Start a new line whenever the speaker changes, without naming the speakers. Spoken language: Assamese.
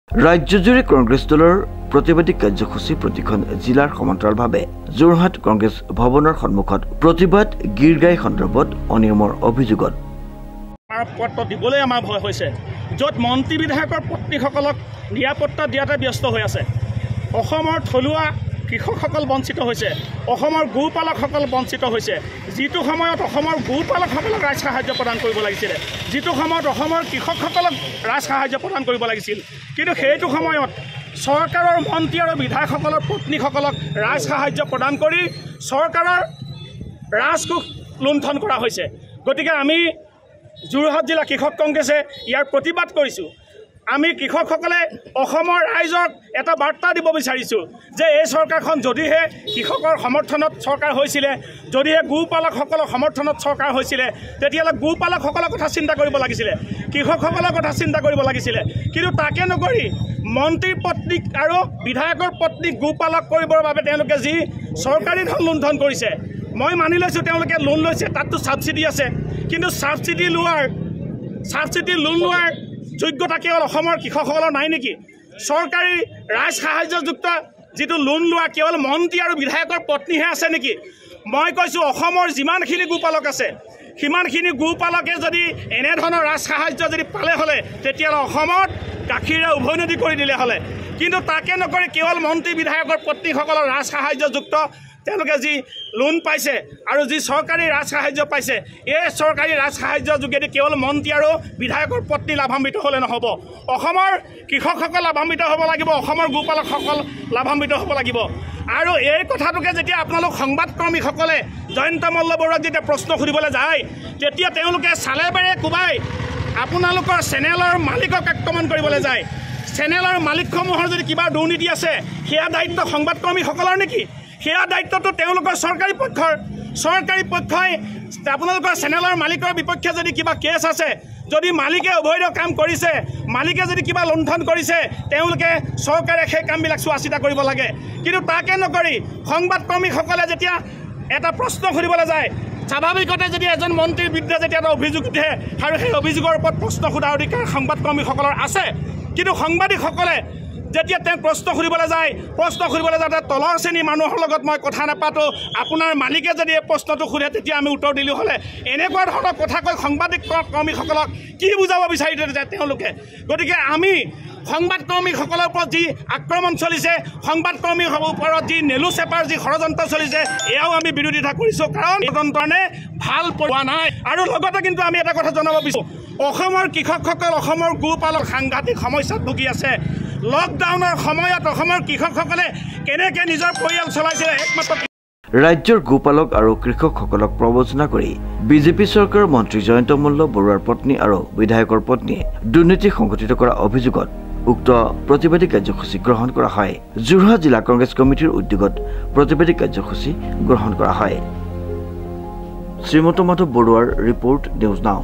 ৰাজ্যজুৰি কংগ্ৰেছ দলৰ প্ৰতিবাদী কাৰ্যসূচী প্ৰতিখন জিলাৰ সমান্তৰালভাৱে যোৰহাট কংগ্ৰেছ ভৱনৰ সন্মুখত প্ৰতিবাদ গীৰ গাই সন্দৰ্ভত অনিয়মৰ অভিযোগত
পত্ৰ দিবলৈ আমাৰ ভয় হৈছে, য'ত মন্ত্ৰী বিধায়কৰ পত্নীসকলক নিৰাপত্তা দিয়াতে ব্যস্ত হৈ আছে। অসমৰ থলুৱা কৃষকসকল বঞ্চিত হৈছে, অসমৰ গোপালকসকল বঞ্চিত হৈছে। যিটো সময়ত অসমৰ গোপালকসকলক ৰাজ সাহায্য প্ৰদান কৰিব লাগিছিলে, যিটো সময়ত অসমৰ কৃষকসকলক ৰাজ সাহায্য প্ৰদান কৰিব লাগিছিল, কিন্তু সেইটো সময়ত চৰকাৰৰ মন্ত্ৰী আৰু বিধায়কসকলৰ পত্নীসকলক ৰাজ সাহায্য প্ৰদান কৰি চৰকাৰৰ ৰাজকোষ লুণ্ঠন কৰা হৈছে। গতিকে আমি যোৰহাট জিলা কৃষক কংগ্ৰেছে ইয়াৰ প্ৰতিবাদ কৰিছোঁ। আমি কৃষকসকলে অসমৰ ৰাইজক এটা বাৰ্তা দিব বিচাৰিছোঁ যে এই চৰকাৰখন যদিহে কৃষকৰ সমৰ্থনত চৰকাৰ হৈছিলে, যদিহে গোপালকসকলৰ সমৰ্থনত চৰকাৰ হৈছিলে, তেতিয়াহ'লে গোপালকসকলৰ কথা চিন্তা কৰিব লাগিছিলে, কৃষকসকলৰ কথা চিন্তা কৰিব লাগিছিলে। কিন্তু তাকে নকৰি মন্ত্ৰীৰ পত্নীক আৰু বিধায়কৰ পত্নীক গোপালক কৰিবৰ বাবে তেওঁলোকে যি চৰকাৰী ধন লুণ্ঠন কৰিছে। মই মানি লৈছোঁ তেওঁলোকে লোন লৈছে, তাততো ছাবচিডি আছে, কিন্তু ছাবচিডি লোন লোৱাৰ যোগ্যতা কেৱল অসমৰ কৃষকসকলৰ নাই নেকি? চৰকাৰী ৰাজ সাহায্যযুক্ত যিটো লোন লোৱা কেৱল মন্ত্ৰী আৰু বিধায়কৰ পত্নীহে আছে নেকি? মই কৈছোঁ অসমৰ যিমানখিনি গোপালক আছে, সিমানখিনি গোপালকে যদি এনেধৰণৰ ৰাজ সাহায্য যদি পালে হ'লে, তেতিয়াহ'লে অসমত গাখীৰে উভৈনদী কৰি দিলে হ'লে। কিন্তু তাকে নকৰি কেৱল মন্ত্ৰী বিধায়কৰ পত্নীসকলৰ ৰাজ সাহায্যযুক্ত তেওঁলোকে যি লোন পাইছে আৰু যি চৰকাৰী ৰাজ সাহায্য পাইছে, এই চৰকাৰী ৰাজ সাহায্যৰ যোগেদি কেৱল মন্ত্ৰী আৰু বিধায়কৰ পত্নী লাভান্বিত হ'লে নহ'ব। অসমৰ কৃষকসকল লাভান্বিত হ'ব লাগিব, অসমৰ গোপালকসকল লাভান্বিত হ'ব লাগিব। আৰু এই কথাটোকে যেতিয়া আপোনালোক সংবাদকৰ্মীসকলে জয়ন্ত মল্ল বৰুৱাক যেতিয়া প্ৰশ্ন সুধিবলৈ যায়, তেতিয়া তেওঁলোকে চালে বেৰে কোবাই আপোনালোকৰ চেনেলৰ মালিকক আক্ৰমণ কৰিবলৈ যায়। চেনেলৰ মালিকসমূহৰ যদি কিবা দুৰ্নীতি আছে, সেয়া দায়িত্ব সংবাদকৰ্মীসকলৰ নেকি? সেয়া দায়িত্বটো তেওঁলোকৰ চৰকাৰী পক্ষই আপোনালোকৰ চেনেলৰ মালিকৰ বিপক্ষে যদি কিবা কেছ আছে, যদি মালিকে অবৈধ কাম কৰিছে, মালিকে যদি কিবা লুণ্ঠন কৰিছে, তেওঁলোকে চৰকাৰে সেই কামবিলাক চোৱা চিতা কৰিব লাগে। কিন্তু তাকে নকৰি সংবাদকৰ্মীসকলে যেতিয়া এটা প্ৰশ্ন সুধিবলৈ যায়, স্বাভাৱিকতে যদি এজন মন্ত্ৰীৰ বিৰুদ্ধে যেতিয়া এটা অভিযোগ উঠে আৰু সেই অভিযোগৰ ওপৰত প্ৰশ্ন সোধাৰ অধিকাৰ সংবাদকৰ্মীসকলৰ আছে, কিন্তু সাংবাদিকসকলে যেতিয়া তেওঁ প্ৰশ্ন সুধিবলৈ যায়, যাতে তলৰ শ্ৰেণীৰ মানুহৰ লগত মই কথা নাপাতো, আপোনাৰ মালিকে যদি এই প্ৰশ্নটো সোধে তেতিয়া আমি উত্তৰ দিলোঁ হ'লে, এনেকুৱা ধৰণৰ কথা কৈ সংবাদকৰ্মীসকলক কি বুজাব বিচাৰিছে তেওঁলোকে? গতিকে আমি সংবাদকৰ্মীসকলৰ ওপৰত যি আক্ৰমণ চলিছে, সংবাদকৰ্মীৰ ওপৰত যি নেলু চেপাৰ যি ষড়যন্ত্ৰ চলিছে, এয়াও আমি বিৰোধিতা কৰিছোঁ, কাৰণ ষড়যন্ত্ৰণে ভাল পোৱা নাই। আৰু লগতে কিন্তু আমি এটা কথা জনাব বিচাৰোঁ, অসমৰ কৃষকসকল, অসমৰ গোপালক সাংঘাতিক সমস্যাত ভুগি আছে। লকডাউনৰ সময়ত অসমৰ কৃষকসকলে কেনেকৈ নিজৰ পৰিয়াল চলাইছে একমাত্ৰ
ৰাজ্যৰ গোপালক আৰু কৃষকসকলক প্ৰবঞ্চনা কৰি বিজেপি চৰকাৰৰ মন্ত্ৰী জয়ন্ত মল্ল বৰুৱাৰ পত্নী আৰু বিধায়কৰ পত্নীয়ে দুৰ্নীতি সংঘটিত কৰা অভিযোগত উক্ত প্ৰতিবাদী কাৰ্যসূচী গ্ৰহণ কৰা হয়। যোৰহাট জিলা কংগ্ৰেছ কমিটিৰ উদ্যোগত প্ৰতিবাদী কাৰ্যসূচী গ্ৰহণ কৰা হয়। শ্ৰীমন্ত মাধৱ বৰুৱাৰ ৰিপৰ্ট, নিউজ নাও।